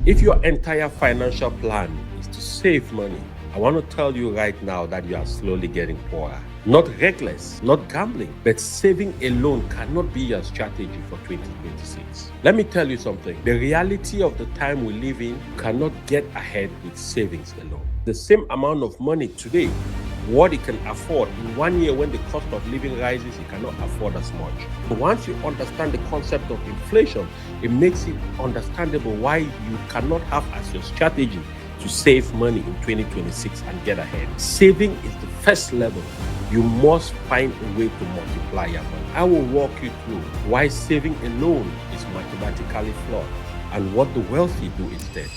If your entire financial plan is to save money, I want to tell you right now that you are slowly getting poorer. Not reckless, not gambling, but saving alone cannot be your strategy for 2026. Let me tell you something. The reality of the time we live in cannot get ahead with savings alone. The same amount of money today, what it can afford in 1 year when the cost of living rises, it cannot afford as much. Once you understand the concept of inflation, it makes it understandable why you cannot have as your strategy to save money in 2026 and get ahead. Saving is the first level. You must find a way to multiply your money. I will walk you through why saving alone is mathematically flawed and what the wealthy do instead.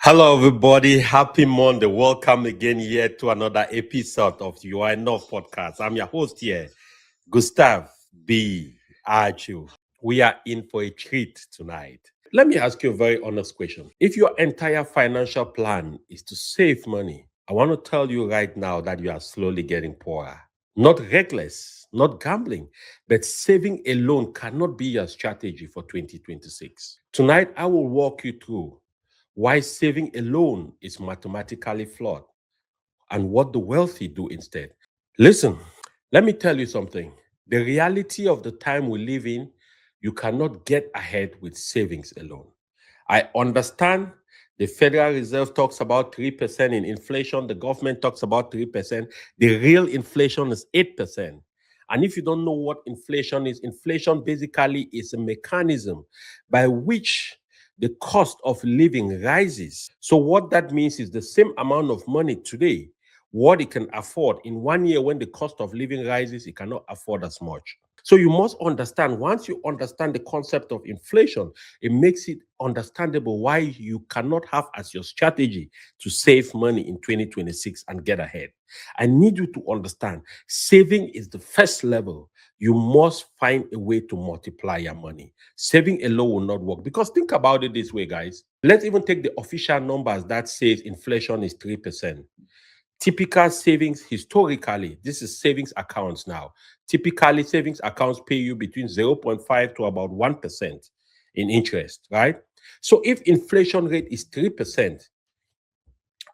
Hello, everybody. Happy Monday. Welcome again here to another episode of You Are Enough podcast. I'm your host here, Gustav B. Archu. We are in for a treat tonight. Let me ask you a very honest question. If your entire financial plan is to save money, I want to tell you right now that you are slowly getting poorer. Not reckless, not gambling, but saving alone cannot be your strategy for 2026. Tonight, I will walk you through why saving alone is mathematically flawed and what the wealthy do instead. Listen, let me tell you something. The reality of the time we live in, you cannot get ahead with savings alone. I understand the Federal Reserve talks about 3% in inflation, the government talks about 3%. The real inflation is 8%. And if you don't know what inflation basically is a mechanism by which the cost of living rises. So what that means is the same amount of money today, what it can afford in 1 year when the cost of living rises, it cannot afford as much. So you must understand, once you understand the concept of inflation, it makes it understandable why you cannot have as your strategy to save money in 2026 and get ahead. I need you to understand, saving is the first level. You must find a way to multiply your money. Saving alone will not work. Because think about it this way, guys. Let's even take the official numbers that says inflation is 3%. Typical savings historically, this is savings accounts now. Typically, savings accounts pay you between 0.5 to about 1% in interest, right? So if inflation rate is 3%,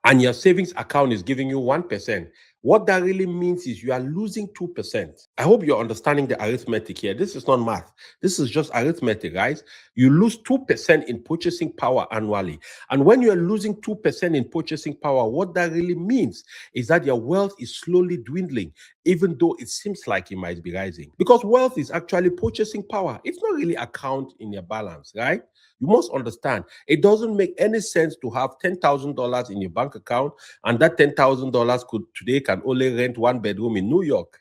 and your savings account is giving you 1%, what that really means is you are losing 2%. I hope you're understanding the arithmetic here. This is not math. This is just arithmetic, guys. You lose 2% in purchasing power annually. And when you're losing 2% in purchasing power, what that really means is that your wealth is slowly dwindling, even though it seems like it might be rising. Because wealth is actually purchasing power. It's not really a count in your balance, right? You must understand, it doesn't make any sense to have $10,000 in your bank account and that $10,000 can only rent one bedroom in New York.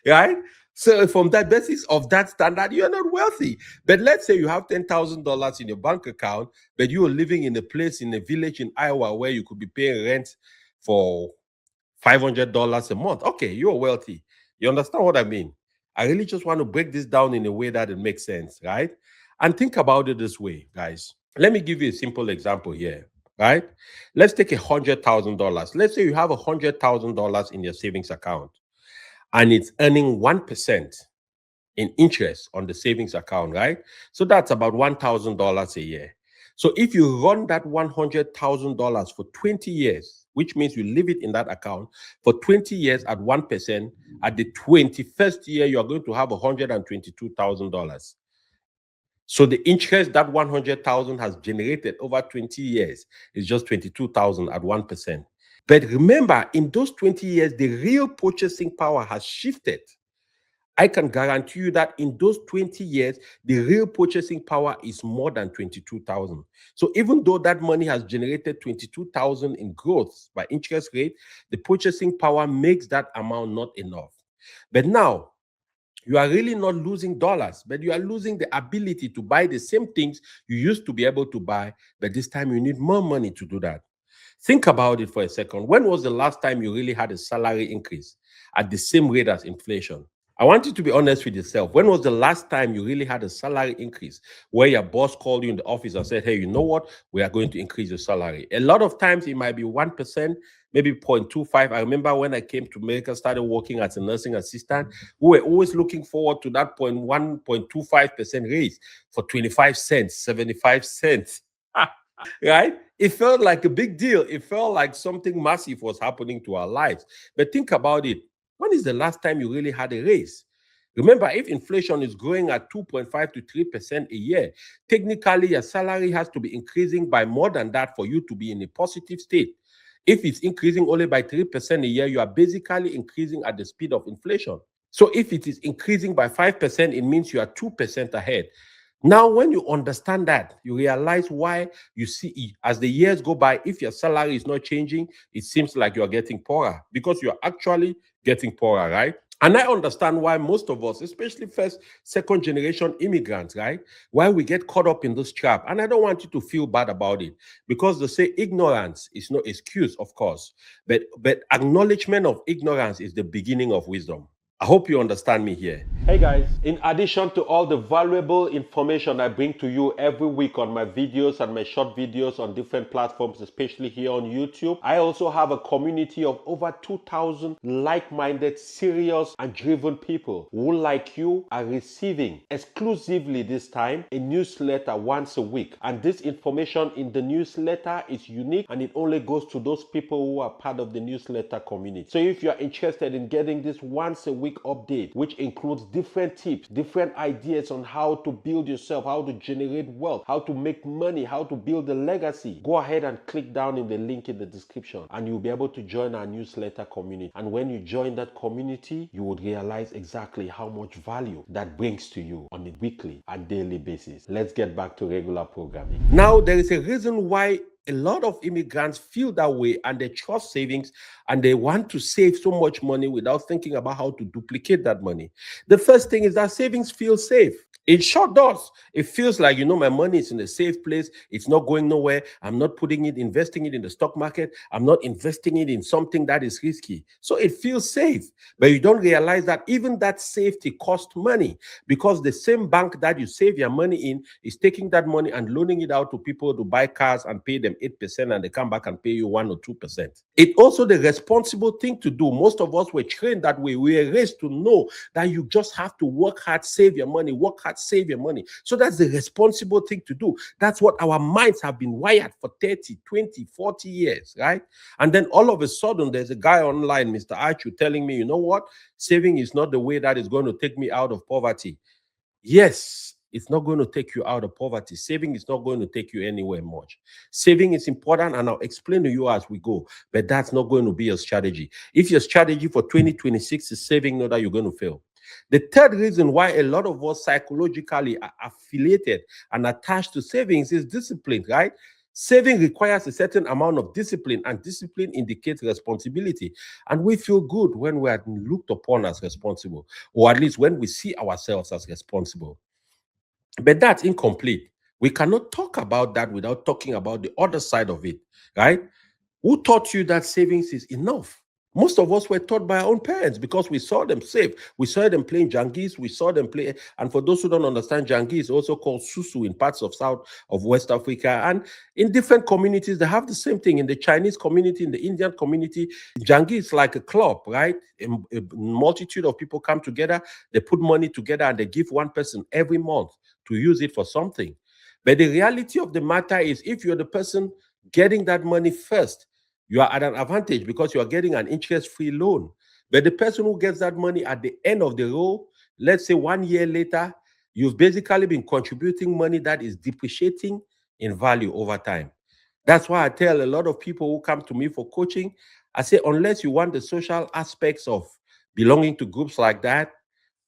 Right? So from that basis of that standard, you're not wealthy. But let's say you have $10,000 in your bank account, but you are living in a place in a village in Iowa where you could be paying rent for $500 a month. Okay, you're wealthy. You understand what I mean? I really just want to break this down in a way that it makes sense, right? And think about it this way, guys. Let me give you a simple example here, right? Let's take $100,000. Let's say you have $100,000 in your savings account and it's earning 1% in interest on the savings account, right? So that's about $1,000 a year. So if you run that $100,000 for 20 years, which means you leave it in that account for 20 years at 1%, at the 21st year, you're going to have $122,000. So the interest that 100,000 has generated over 20 years is just 22,000 at 1%. But remember, in those 20 years, the real purchasing power has shifted. I can guarantee you that in those 20 years, the real purchasing power is more than 22,000. So even though that money has generated 22,000 in growth by interest rate, the purchasing power makes that amount not enough. But now, you are really not losing dollars, but you are losing the ability to buy the same things you used to be able to buy, but this time you need more money to do that. Think about it for a second. When was the last time you really had a salary increase at the same rate as inflation? I want you to be honest with yourself. When was the last time you really had a salary increase where your boss called you in the office and said, hey, you know what? We are going to increase your salary. A lot of times it might be 1%, maybe 0.25. I remember when I came to America, started working as a nursing assistant, we were always looking forward to that 0.1, 0.25% raise for 25 cents, 75 cents. Right? It felt like a big deal. It felt like something massive was happening to our lives. But think about it. When is the last time you really had a raise? Remember, if inflation is growing at 2.5 to 3% a year, technically your salary has to be increasing by more than that for you to be in a positive state. If it's increasing only by 3% a year, you are basically increasing at the speed of inflation. So if it is increasing by 5%, it means you are 2% ahead. Now, when you understand that, you realize why you see as the years go by, if your salary is not changing, it seems like you are getting poorer because you are actually getting poorer, right? And I understand why most of us, especially first, second generation immigrants, right? Why we get caught up in this trap. And I don't want you to feel bad about it because they say ignorance is no excuse, of course, but acknowledgement of ignorance is the beginning of wisdom. I hope you understand me here. Hey guys, in addition to all the valuable information I bring to you every week on my videos and my short videos on different platforms, especially here on YouTube, I also have a community of over 2,000 like-minded, serious and driven people who, like you, are receiving exclusively this time a newsletter once a week. And this information in the newsletter is unique and it only goes to those people who are part of the newsletter community. So if you are interested in getting this once a week update, which includes different tips, different ideas on how to build yourself, how to generate wealth, how to make money, how to build a legacy, go ahead and click down in the link in the description and you'll be able to join our newsletter community. And when you join that community, you would realize exactly how much value that brings to you on a weekly and daily basis. Let's get back to regular programming. Now, there is a reason why a lot of immigrants feel that way and they trust savings and they want to save so much money without thinking about how to duplicate that money. The first thing is that savings feel safe. It sure does. It feels like, my money is in a safe place. It's not going nowhere. I'm not investing it in the stock market. I'm not investing it in something that is risky. So it feels safe. But you don't realize that even that safety costs money because the same bank that you save your money in is taking that money and loaning it out to people to buy cars and pay them 8% and they come back and pay you 1 or 2%. It's also the responsible thing to do. Most of us were trained that way. We were raised to know that you just have to work hard, save your money, work hard, save your money. So that's the responsible thing to do. That's what our minds have been wired for 30, 20, 40 years, right? And then all of a sudden, there's a guy online, Mr. Archu, telling me, you know what? Saving is not the way that is going to take me out of poverty. Yes, it's not going to take you out of poverty. Saving is not going to take you anywhere much. Saving is important, and I'll explain to you as we go, but that's not going to be your strategy. If your strategy for 2026 is saving, know that you're going to fail. The third reason why a lot of us psychologically are affiliated and attached to savings is discipline, right? Saving requires a certain amount of discipline, and discipline indicates responsibility. And we feel good when we are looked upon as responsible, or at least when we see ourselves as responsible. But that's incomplete. We cannot talk about that without talking about the other side of it, right? Who taught you that savings is enough? Most of us were taught by our own parents because we saw them save. We saw them playing jangis. We saw them play. And for those who don't understand, jangi is also called susu in parts of South of West Africa. And in different communities, they have the same thing. In the Chinese community, in the Indian community, jangi is like a club, right? A multitude of people come together. They put money together and they give one person every month to use it for something. But the reality of the matter is, if you're the person getting that money first, you are at an advantage because you are getting an interest-free loan. But the person who gets that money at the end of the row, let's say 1 year later, you've basically been contributing money that is depreciating in value over time. That's why I tell a lot of people who come to me for coaching, I say, unless you want the social aspects of belonging to groups like that,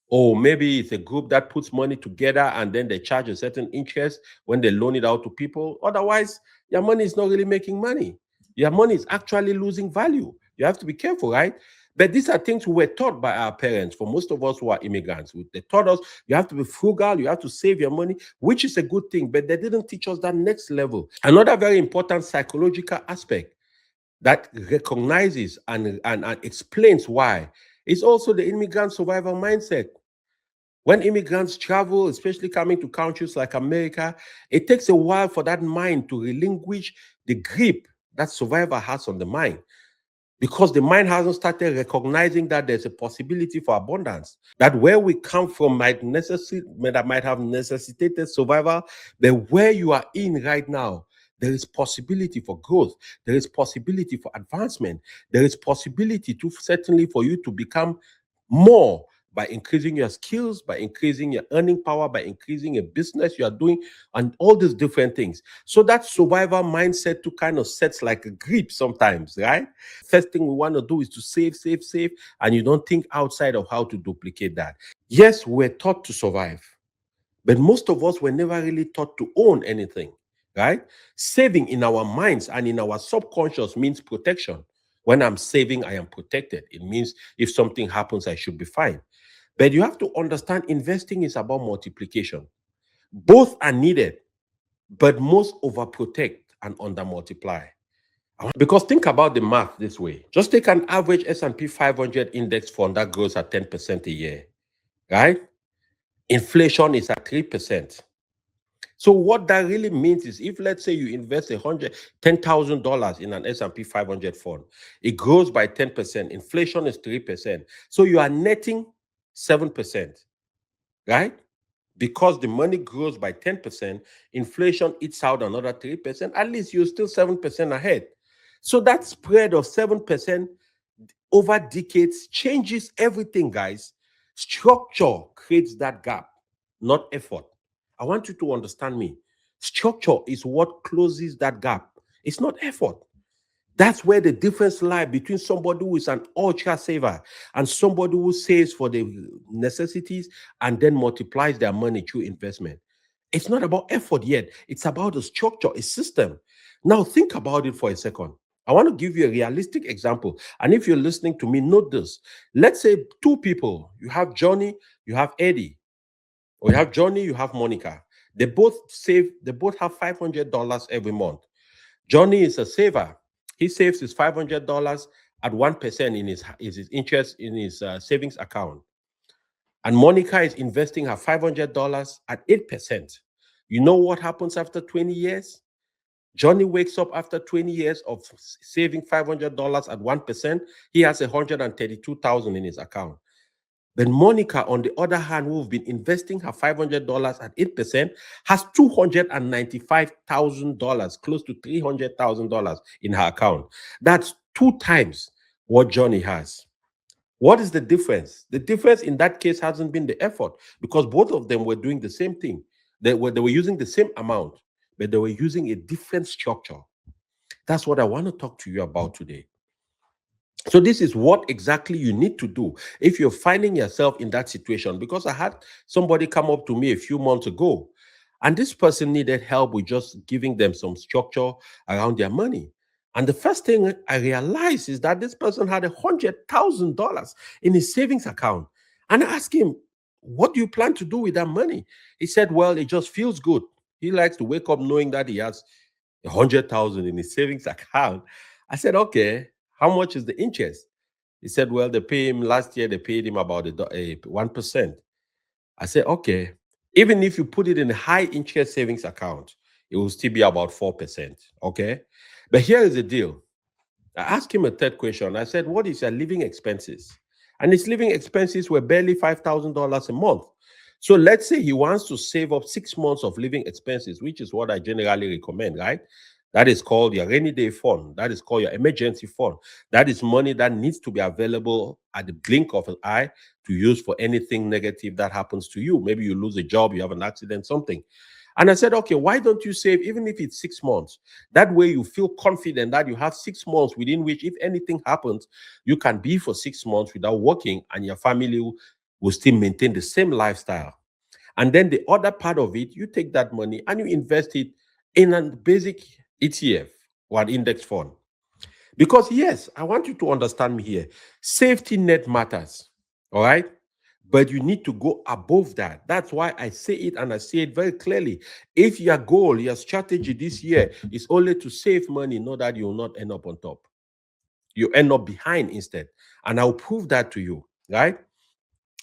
or maybe it's a group that puts money together and then they charge a certain interest when they loan it out to people. Otherwise, your money is not really making money. Your money is actually losing value. You have to be careful, right? But these are things we were taught by our parents. For most of us who are immigrants, they taught us you have to be frugal, you have to save your money, which is a good thing, but they didn't teach us that next level. Another very important psychological aspect that recognizes and explains why. It's also the immigrant survival mindset. When immigrants travel, especially coming to countries like America, it takes a while for that mind to relinquish the grip that survivor has on the mind, because the mind hasn't started recognizing that there's a possibility for abundance, that where we come from might have necessitated survival, but where you are in right now, there is possibility for growth, there is possibility for advancement, there is possibility to certainly for you to become more by increasing your skills, by increasing your earning power, by increasing a business you are doing, and all these different things. So that survival mindset to kind of sets like a grip sometimes, right? First thing we want to do is to save, save, save, and you don't think outside of how to duplicate that. Yes, we're taught to survive, but most of us were never really taught to own anything, right? Saving in our minds and in our subconscious means protection. When I'm saving, I am protected. It means if something happens, I should be fine. But you have to understand investing is about multiplication. Both are needed, but most overprotect and under multiply. Because think about the math this way. Just take an average S&P 500 index fund that grows at 10% a year, right? Inflation is at 3%. So what that really means is, if let's say you invest $10,000 in an S&P 500 fund, it grows by 10%. Inflation is 3%. So you are netting 7%, right? Because the money grows by 10%, inflation eats out another 3%, at least you're still 7% ahead. So that spread of 7% over decades changes everything, guys. Structure creates that gap, not effort. I want you to understand me. Structure is what closes that gap. It's not effort. That's where the difference lies between somebody who is an ultra saver and somebody who saves for the necessities and then multiplies their money through investment. It's not about effort yet. It's about a structure, a system. Now, think about it for a second. I want to give you a realistic example. And if you're listening to me, note this. Let's say two people, you have Johnny, you have Eddie, or you have Johnny, you have Monica. They both have $500 every month. Johnny is a saver. He saves his $500 at 1% in his interest in his savings account. And Monica is investing her $500 at 8%. You know what happens after 20 years? Johnny wakes up after 20 years of saving $500 at 1%. He has $132,000 in his account. Then Monica, on the other hand, who've been investing her $500 at 8%, has $295,000, close to $300,000 in her account. That's 2 times what Johnny has. What is the difference? The difference in that case hasn't been the effort, because both of them were doing the same thing. They were using the same amount, but they were using a different structure. That's what I want to talk to you about today. So this is what exactly you need to do if you're finding yourself in that situation. Because I had somebody come up to me a few months ago, and this person needed help with just giving them some structure around their money. And the first thing I realized is that this person had $100,000 in his savings account. And I asked him, what do you plan to do with that money? He said, well, it just feels good. He likes to wake up knowing that he has 100,000 in his savings account. I said, okay, how much is the interest? He said, well, last year, they paid him about 1%. I said, okay, even if you put it in a high interest savings account, it will still be about 4%. Okay. But here is the deal. I asked him a third question. I said, what is your living expenses? And his living expenses were barely $5,000 a month. So let's say he wants to save up 6 months of living expenses, which is what I generally recommend, right? That is called your rainy day fund. That is called your emergency fund. That is money that needs to be available at the blink of an eye to use for anything negative that happens to you. Maybe you lose a job, you have an accident, something. And I said, okay, why don't you save, even if it's 6 months? That way you feel confident that you have 6 months within which, if anything happens, you can be for 6 months without working, and your family will still maintain the same lifestyle. And then the other part of it, you take that money and you invest it in a basic ETF or an index fund. Because yes, I want you to understand me here. Safety net matters. All right. But you need to go above that. That's why I say it, and I say it very clearly. If your goal, your strategy this year is only to save money, know that you will not end up on top. You end up behind instead. And I'll prove that to you, right?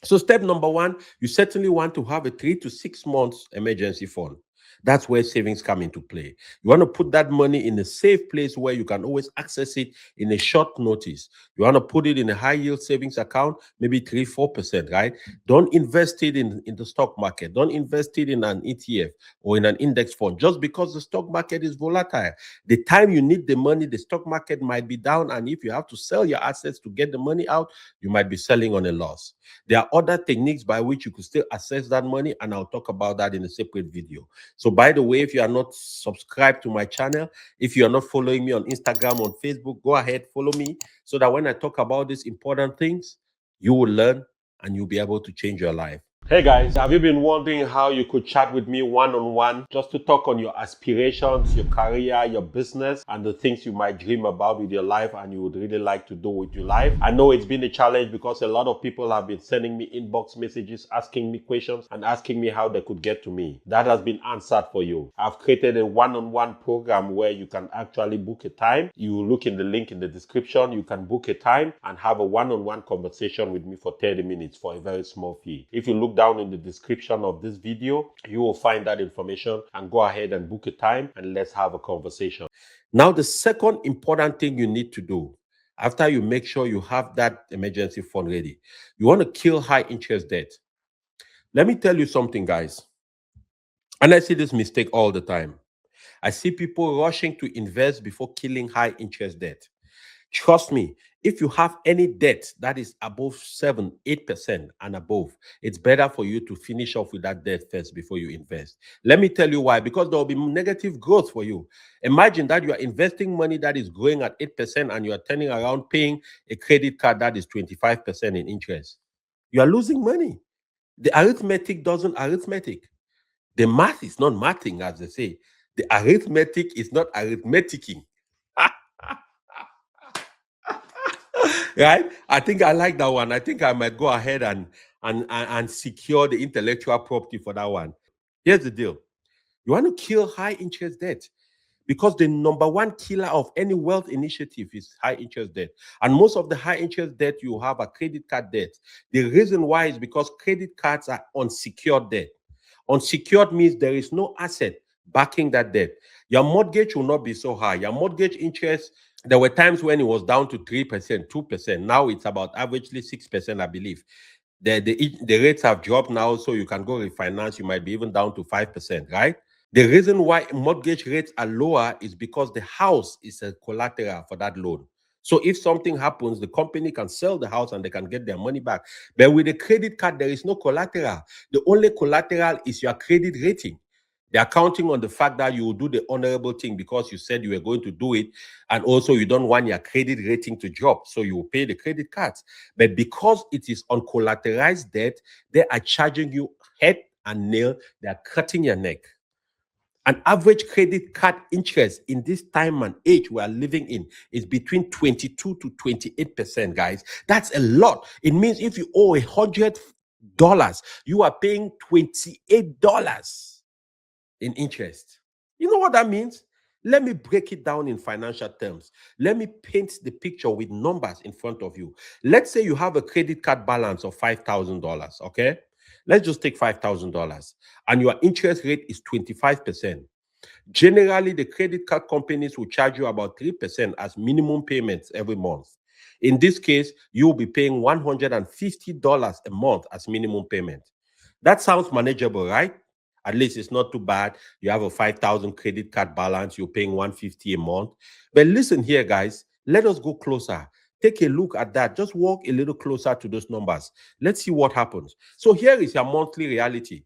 So, step number one, you certainly want to have a 3 to 6 months emergency fund. That's where savings come into play. You want to put that money in a safe place where you can always access it in a short notice. You want to put it in a high yield savings account, maybe 3 4%, right? Don't invest it in the stock market. Don't invest it in an ETF or in an index fund just because the stock market is volatile. The time you need the money, the stock market might be down. And if you have to sell your assets to get the money out, you might be selling on a loss. There are other techniques by which you could still access that money, and I'll talk about that in a separate video. So, by the way, if you are not subscribed to my channel, if you are not following me on Instagram, on Facebook, go ahead, follow me so that when I talk about these important things, you will learn and you'll be able to change your life. Hey guys, have you been wondering how you could chat with me one-on-one just to talk on your aspirations, your career, your business, and the things you might dream about with your life and you would really like to do with your life? I know it's been a challenge because a lot of people have been sending me inbox messages, asking me questions and asking me how they could get to me. That has been answered for you. I've created a one-on-one program where you can actually book a time. You look in the link in the description. You can book a time and have a one-on-one conversation with me for 30 minutes for a very small fee. If you look down in the description of this video, you will find that information and go ahead and book a time and let's have a conversation. Now, the second important thing you need to do after you make sure you have that emergency fund ready, you want to kill high interest debt. Let me tell you something, guys. And I see this mistake all the time. I see people rushing to invest before killing high interest debt. Trust me, if you have any debt that is above 7, 8% and above, it's better for you to finish off with that debt first before you invest. Let me tell you why. Because there will be negative growth for you. Imagine that you are investing money that is growing at 8% and you are turning around paying a credit card that is 25% in interest. You are losing money. The arithmetic doesn't arithmetic. The math is not mathing, as they say. The arithmetic is not arithmeticing. Right? I think I like that one. I think I might go ahead and secure the intellectual property for that one. Here's the deal. You want to kill high interest debt because the number one killer of any wealth initiative is high interest debt. And most of the high interest debt you have are credit card debt. The reason why is because credit cards are unsecured debt. Unsecured means there is no asset backing that debt. Your mortgage will not be so high. Your mortgage interest, there were times when it was down to 3%, 2%. Now it's about averagely 6%, I believe. The rates have dropped now, so you can go refinance. You might be even down to 5%, right? The reason why mortgage rates are lower is because the house is a collateral for that loan. So if something happens, the company can sell the house and they can get their money back. But with a credit card, there is no collateral. The only collateral is your credit rating. They are counting on the fact that you will do the honorable thing because you said you were going to do it. And also you don't want your credit rating to drop. So you will pay the credit cards. But because it is uncollateralized debt, they are charging you head and nail. They are cutting your neck. An average credit card interest in this time and age we are living in is between 22 to 28%, guys. That's a lot. It means if you owe $100, you are paying $28 in interest. You know what that means? Let me break it down in financial terms. Let me paint the picture with numbers in front of you. Let's say you have a credit card balance of $5,000, okay? Let's just take $5,000 and your interest rate is 25%. Generally, the credit card companies will charge you about 3% as minimum payments every month. In this case, you will be paying $150 a month as minimum payment. That sounds manageable, right? At least it's not too bad. You have a 5,000 credit card balance, you're paying $150 a month. But listen here, guys, let us go closer. Take a look at that. Just walk a little closer to those numbers. Let's see what happens. So here is your monthly reality.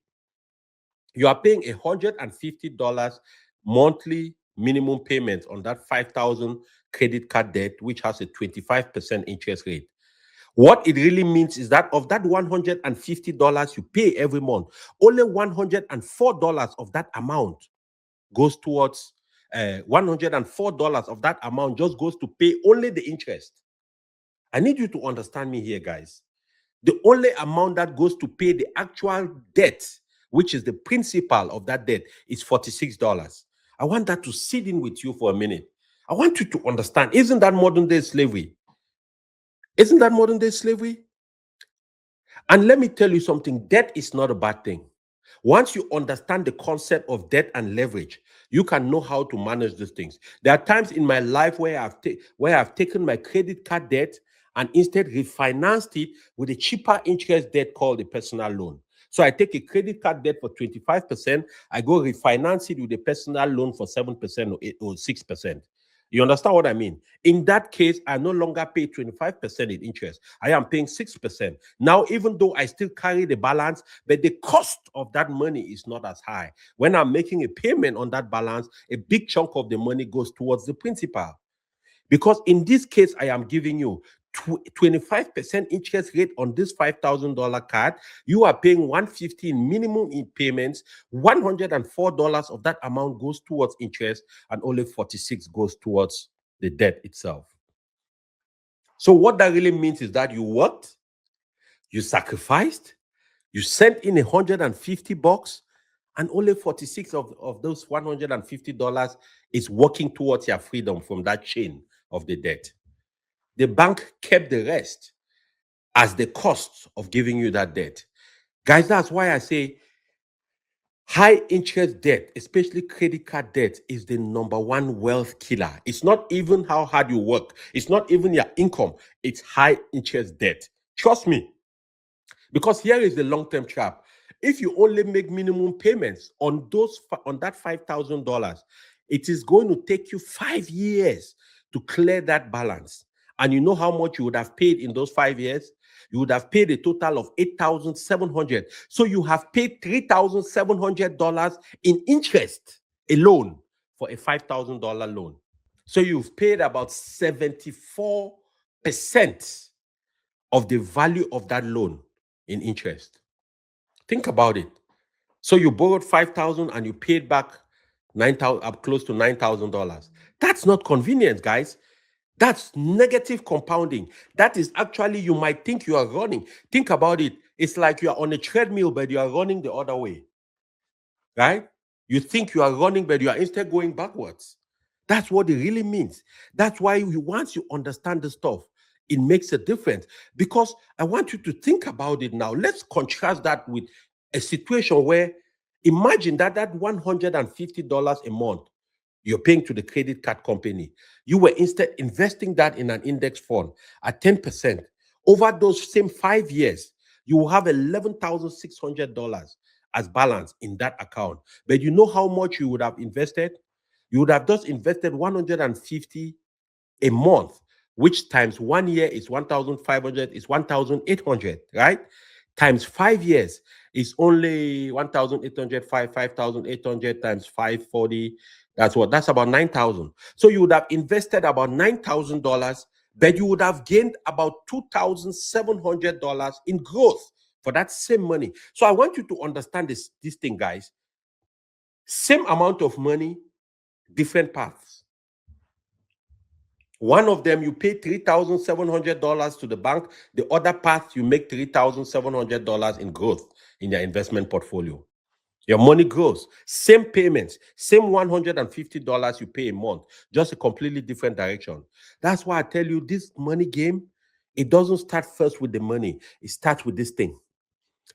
You are paying $150 monthly minimum payment on that 5,000 credit card debt, which has a 25% interest rate. What it really means is that of that $150 you pay every month, only $104 of that amount goes towards $104 of that amount just goes to pay only the interest. I need you to understand me here, guys. The only amount that goes to pay the actual debt, which is the principal of that debt, is $46. I want that to sit in with you for a minute. I want you to understand, isn't that modern day slavery? Isn't that modern day slavery? And let me tell you something, debt is not a bad thing. Once you understand the concept of debt and leverage, you can know how to manage these things. There are times in my life where I've taken my credit card debt and instead refinanced it with a cheaper interest debt called a personal loan. So I take a credit card debt for 25%, I go refinance it with a personal loan for 7% or 6%. You understand what I mean? In that case, I no longer pay 25% in interest. I am paying 6%. Now, even though I still carry the balance, but the cost of that money is not as high. When I'm making a payment on that balance, a big chunk of the money goes towards the principal. Because in this case, I am giving you 25% interest rate on this $5,000 card. You are paying $150 in minimum in payments. $104 of that amount goes towards interest, and only $46 goes towards the debt itself. So what that really means is that you worked, you sacrificed, you sent in $150, and only 46 of those $150 is working towards your freedom from that chain of the debt. The bank kept the rest as the cost of giving you that debt. Guys, that's why I say high interest debt, especially credit card debt, is the number one wealth killer. It's not even how hard you work. It's not even your income. It's high interest debt. Trust me. Because here is the long-term trap. If you only make minimum payments on that $5,000, it is going to take you 5 years to clear that balance. And you know how much you would have paid in those 5 years? You would have paid a total of $8,700. So you have paid $3,700 in interest alone for a $5,000 loan. So you've paid about 74% of the value of that loan in interest. Think about it. So you borrowed $5,000 and you paid back $9,000, up close to $9,000. That's not convenience, guys. That's negative compounding. That is actually, you might think you are running. Think about it. It's like you are on a treadmill, but you are running the other way, right? You think you are running, but you are instead going backwards. That's what it really means. That's why once you understand the stuff, it makes a difference. Because I want you to think about it now. Let's contrast that with a situation where, imagine that $150 a month you're paying to the credit card company, you were instead investing that in an index fund at 10%. Over those same 5 years, you will have $11,600 as balance in that account. But you know how much you would have invested? You would have just invested 150 a month, which times 1 year is 1,500, is 1,800, right? Times 5 years is only 1,800, 5,800 times 540. That's what? That's about 9,000. So you would have invested about $9,000, but you would have gained about $2,700 in growth for that same money. So I want you to understand this thing, guys. Same amount of money, different paths. One of them, you pay $3,700 to the bank. The other path, you make $3,700 in growth in your investment portfolio. Your money grows. Same payments, same $150 you pay a month, just a completely different direction. That's why I tell you, this money game, it doesn't start first with the money. It starts with this thing.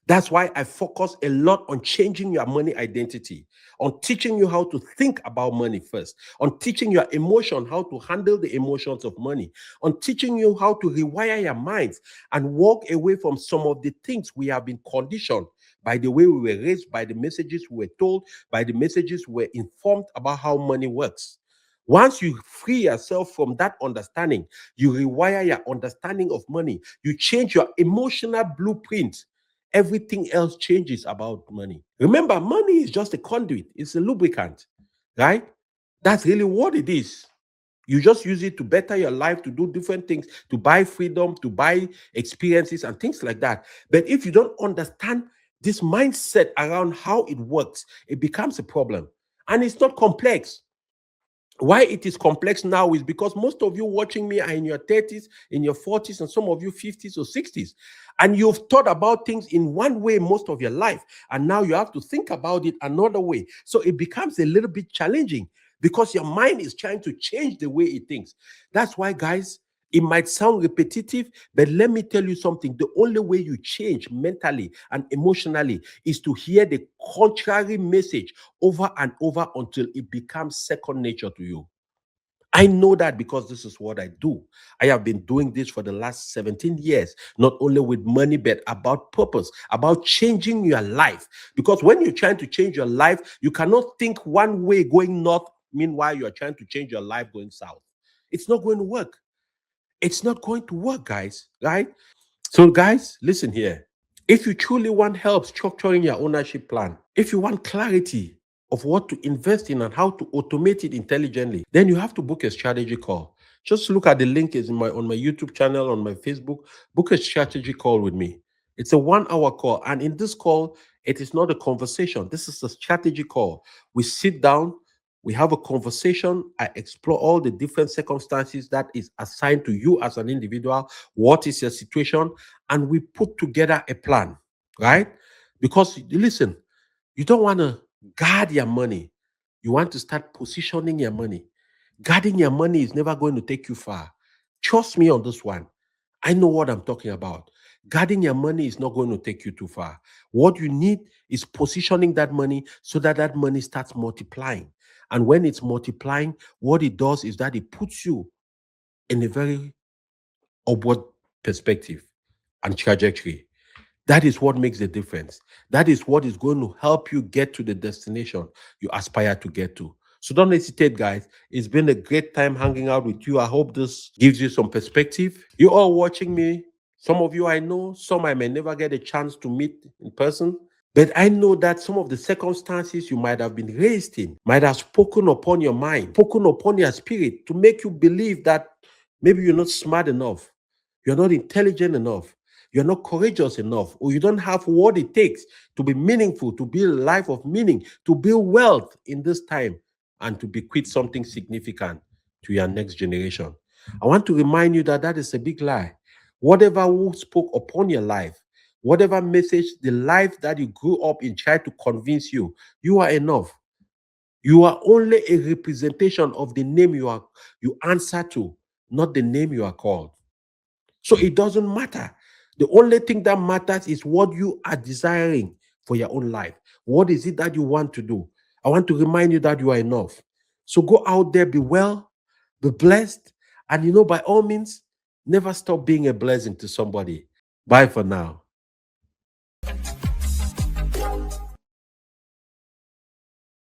That's why I focus a lot on changing your money identity, on teaching you how to think about money first, on teaching your emotion, how to handle the emotions of money, on teaching you how to rewire your minds and walk away from some of the things we have been conditioned by the way we were raised, by the messages we were told, by the messages we were informed about how money works. Once you free yourself from that understanding, you rewire your understanding of money, you change your emotional blueprint. Everything else changes about money. Remember, money is just a conduit, it's a lubricant, right? That's really what it is. You just use it to better your life, to do different things, to buy freedom, to buy experiences and things like that. But if you don't understand this mindset around how it works, it becomes a problem. And it's not complex. Why it is complex now is because most of you watching me are in your 30s, in your 40s, and some of you 50s or 60s. And you've thought about things in one way most of your life. And now you have to think about it another way. So it becomes a little bit challenging. because your mind is trying to change the way it thinks. That's why, guys, it might sound repetitive, but let me tell you something. The only way you change mentally and emotionally is to hear the contrary message over and over until it becomes second nature to you. I know that because this is what I do. I have been doing this for the last 17 years, not only with money, but about purpose, about changing your life. Because when you're trying to change your life, you cannot think one way going north, meanwhile, you're trying to change your life going south. It's not going to work. It's not going to work, guys, right? So, guys, listen here. If you truly want help structuring your ownership plan, if you want clarity of what to invest in and how to automate it intelligently, then you have to book a strategy call. Just look at the link is on my YouTube channel, on my Facebook. Book a strategy call with me. It's a 1 hour call. And in this call, it is not a conversation. This is a strategy call. We sit down, we have a conversation. I explore all the different circumstances that is assigned to you as an individual. What is your situation? And we put together a plan, right? Because listen, you don't want to guard your money. You want to start positioning your money. Guarding your money is never going to take you far. Trust me on this one. I know what I'm talking about. Guarding your money is not going to take you too far. What you need is positioning that money so that that money starts multiplying. And when it's multiplying, what it does is that it puts you in a very upward perspective and trajectory. That is what makes the difference. That is what is going to help you get to the destination you aspire to get to. So don't hesitate, guys. It's been a great time hanging out with you. I hope this gives you some perspective. You all watching me, some of you I know, some I may never get a chance to meet in person. But I know that some of the circumstances you might have been raised in might have spoken upon your mind, spoken upon your spirit to make you believe that maybe you're not smart enough, you're not intelligent enough, you're not courageous enough, or you don't have what it takes to be meaningful, to build a life of meaning, to build wealth in this time, and to bequeath something significant to your next generation. I want to remind you that that is a big lie. Whatever who spoke upon your life, whatever message the life that you grew up in tried to convince you, you are enough. You are only a representation of the name you answer to, not the name you are called. So it doesn't matter. The only thing that matters is what you are desiring for your own life. What is it that you want to do? I want to remind you that you are enough. So go out there, be well, be blessed, and by all means, never stop being a blessing to somebody. Bye for now.